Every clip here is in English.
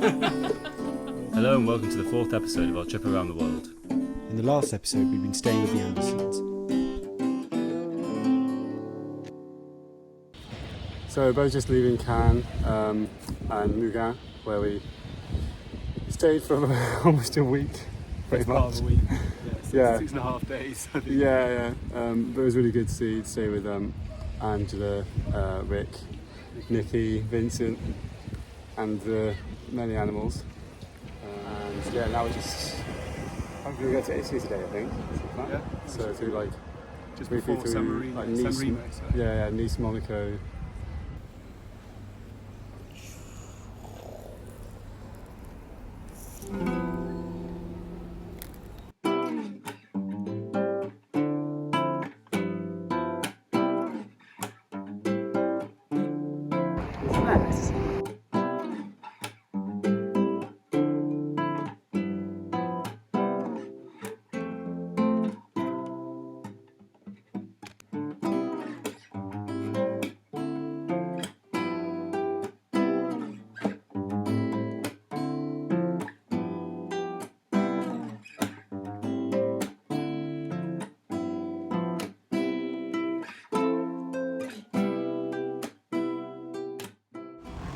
Hello and welcome to the fourth episode of our trip around the world. In the last episode, we've been staying with the Andersons. So we're both just leaving Cannes and Milan, where we stayed for almost a week, pretty much. Part of a week. Yeah. 6.5 days. I think. Yeah. But it was really good to stay with Angela, Rick, Nikki, Vincent, and many animals. And yeah, now we're just hopefully we go to Italy today, I think. Yeah. So through like Just briefly before through San like Marino. Nice, San Remo, sorry. yeah, Nice, Monaco.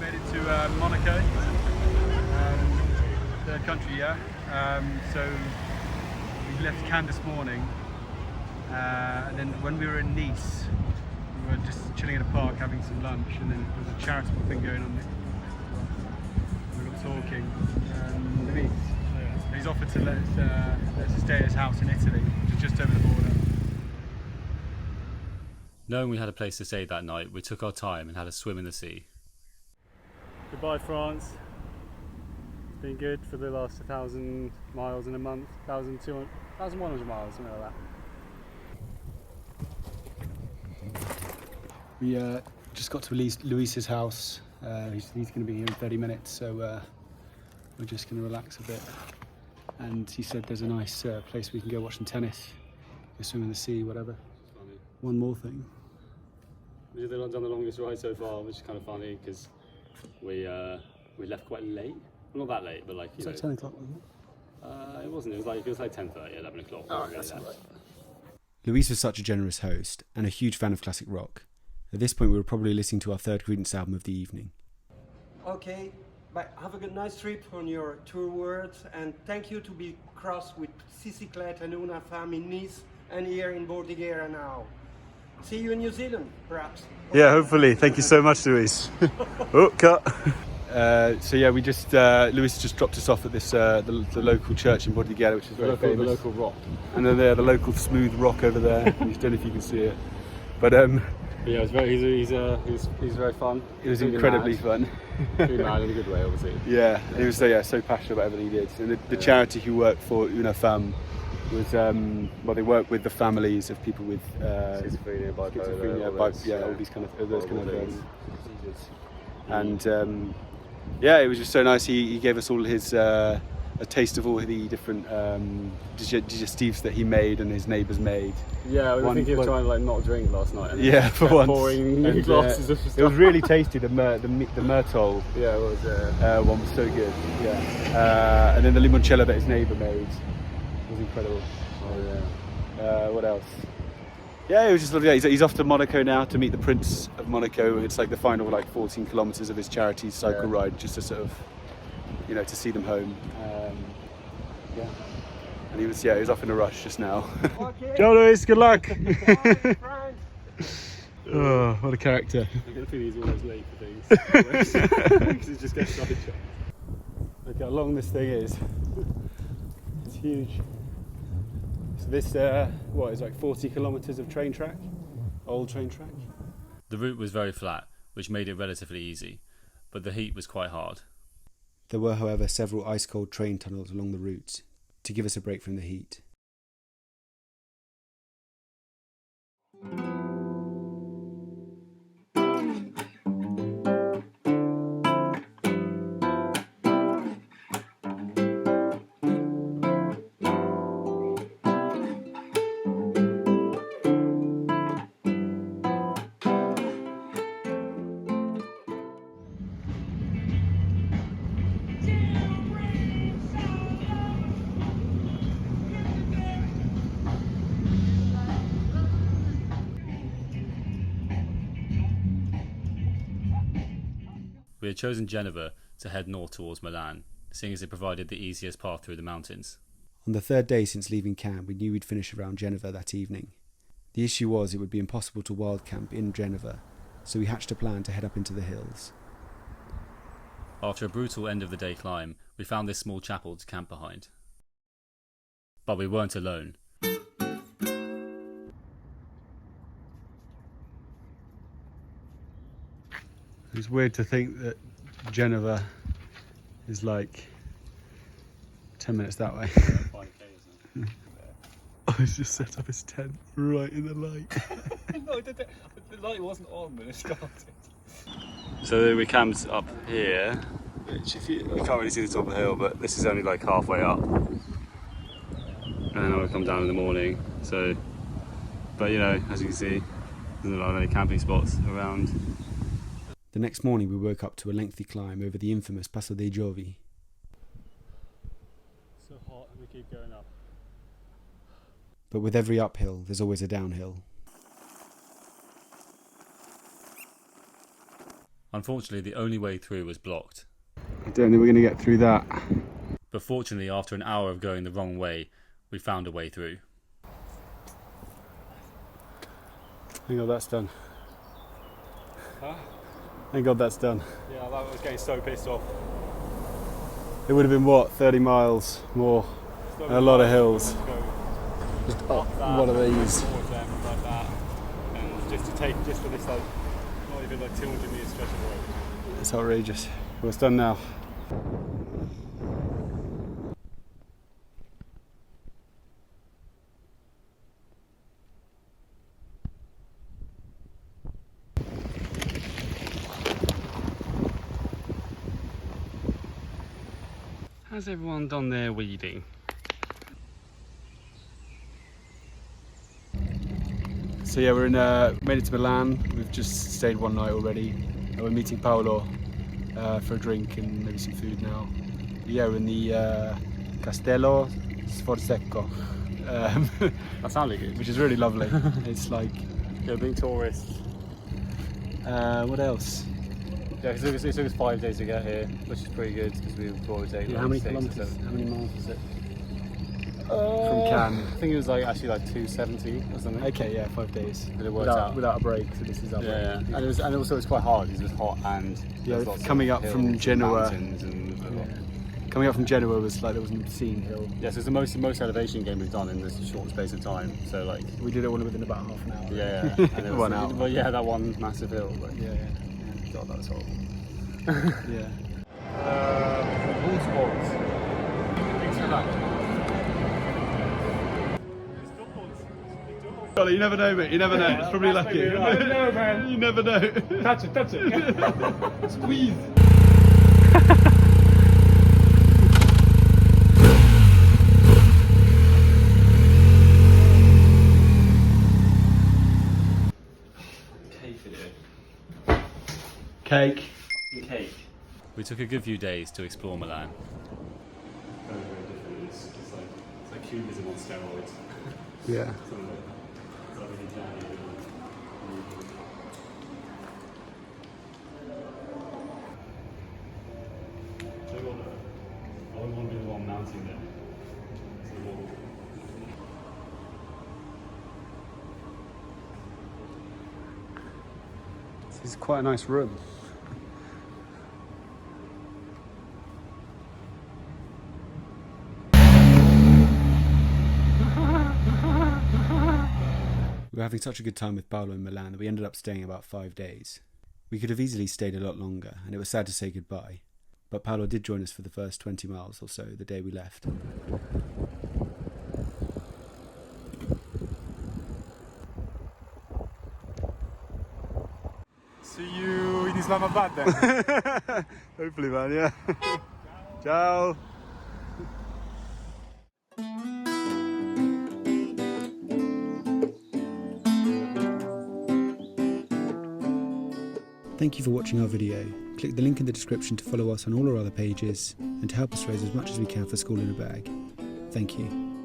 Made it to Monaco, third country, yeah. So we left Cannes this morning, and then when we were in Nice, we were just chilling in a park having some lunch, and then there was a charitable thing going on. We got talking, and he's offered to let us stay at his house in Italy, which is just over the border. Knowing we had a place to stay that night, we took our time and had a swim in the sea. Goodbye France. It's been good for the last 1,000 miles in a month, 1,100 miles, something like that. We just got to Luis's house. He's going to be here in 30 minutes, so we're just going to relax a bit. And he said there's a nice place we can go watch some tennis, go swim in the sea, whatever. Funny. One more thing. We've done the longest ride so far, which is kind of funny because we left quite late. Well, not that late, but like It's like 10 o'clock, wasn't it? it wasn't. It was like 10:30, 11 o'clock. Oh, that's all right. Luis was such a generous host and a huge fan of classic rock. At this point we were probably listening to our third Credence album of the evening. Okay, but have a good nice trip on your tour words, and thank you to be crossed with Cyclette and Una Femme in Nice and here in Bordighera now. See you in New Zealand, perhaps. Yeah, hopefully. Thank you so much, Luis. Oh, cut. So yeah, we just Luis just dropped us off at this the local church in Bordighera, which is very famous. The local rock. And then the local smooth rock over there. I don't know if you can see it, but Yeah, he's very fun. it was Really incredibly mad. fun. Really mad in a good way, obviously. Yeah, and he was so passionate about everything he did. And the charity he worked for, Una Femme, was they work with the families of people with Schizophrenia, bipolar, all these kind of those kind of diseases. and it was just so nice. He gave us all his a taste of all the different digestives that he made and his neighbours made. Yeah, we were thinking of trying to not drink last night. And Yeah, for kept once. pouring new And, glasses of it stuff. was really tasty. The myrtole Yeah, it was. one was so good. Yeah, and then the limoncello that his neighbour made was incredible. Oh yeah. What else? Yeah, it was just lovely. He's off to Monaco now to meet the Prince of Monaco. It's like the final 14 kilometres of his charity cycle ride, just to sort of, to see them home. And he was off in a rush just now. Okay. Ciao, Luis. Good luck. Bye, friends. Oh, what a character. I get the feeling he's always late for things. Because he just gets sidetracked. Look how long this thing is. It's huge. So this, is like 40 kilometres of train track? Old train track? The route was very flat, which made it relatively easy, but the heat was quite hard. There were, however, several ice-cold train tunnels along the route to give us a break from the heat. We had chosen Genova to head north towards Milan, seeing as it provided the easiest path through the mountains. On the third day since leaving camp, we knew we'd finish around Genova that evening. The issue was it would be impossible to wild camp in Genova, so we hatched a plan to head up into the hills. After a brutal end of the day climb, we found this small chapel to camp behind. But we weren't alone. It's weird to think that Genova is like 10 minutes that way. Oh, he's just set up his tent right in the light. No, the light wasn't on when it started. So we camped up here, which you can't really see the top of the hill, but this is only like halfway up. And then I'll come down in the morning. So, but you know, as you can see, there's not any camping spots around. The next morning we woke up to a lengthy climb over the infamous Passo dei Giovi. So hot and we keep going up. But with every uphill, there's always a downhill. Unfortunately, the only way through was blocked. I don't think we're going to get through that. But fortunately, after an hour of going the wrong way, we found a way through. Thank God that's done. Huh? Thank God that's done. Yeah, I was getting so pissed off. It would have been what, 30 miles more, and a lot of hills. Just up one of these. Towards them like that, and just for this like not even like 200 metre stretch of road. It's outrageous. Well, it's done now. How's everyone done their weeding? So yeah, made it to Milan. We've just stayed one night already. We're meeting Paolo for a drink and maybe some food now. But yeah, we're in the Castello Sforzecco, That sounded good. which is really lovely. It's like, Yeah, being tourists. what else? Yeah, because it took us 5 days to get here, which is pretty good because we thought it would take Yeah, like how many 6 or kilometres? 7. How many miles was it? From Cannes. I think it was like actually like 270 or something. Okay, yeah, 5 days. But it worked out. Without a break, so this is our Yeah, break. and also it was quite hard because it was hot and Yeah, there's lots coming of up hills from and Genoa. mountains and Coming up from Genova was like there was an obscene hill. yeah, so it's the most elevation game we've done in this short space of time. So like We did it all within about half an hour. yeah, and it was, 1 hour. Well, yeah, that one massive hill. Like, Yeah, God, that was horrible. yeah. All sports. Thanks for that. Golly, you never know, mate. You never know. It's probably lucky. You never know, man. You never know. Touch it. Squeeze. Cake. Cake. We took a good few days to explore Milan. Very, very different. It's like cubism on steroids. Yeah. It's like really jammy. I want to be the one mounting them. This is quite a nice room. We were having such a good time with Paolo in Milan that we ended up staying about 5 days. We could have easily stayed a lot longer, and it was sad to say goodbye. But Paolo did join us for the first 20 miles or so the day we left. See you in Islamabad then. Hopefully, man, yeah. Ciao. Thank you for watching our video. Click the link in the description to follow us on all our other pages and to help us raise as much as we can for School in a Bag. Thank you.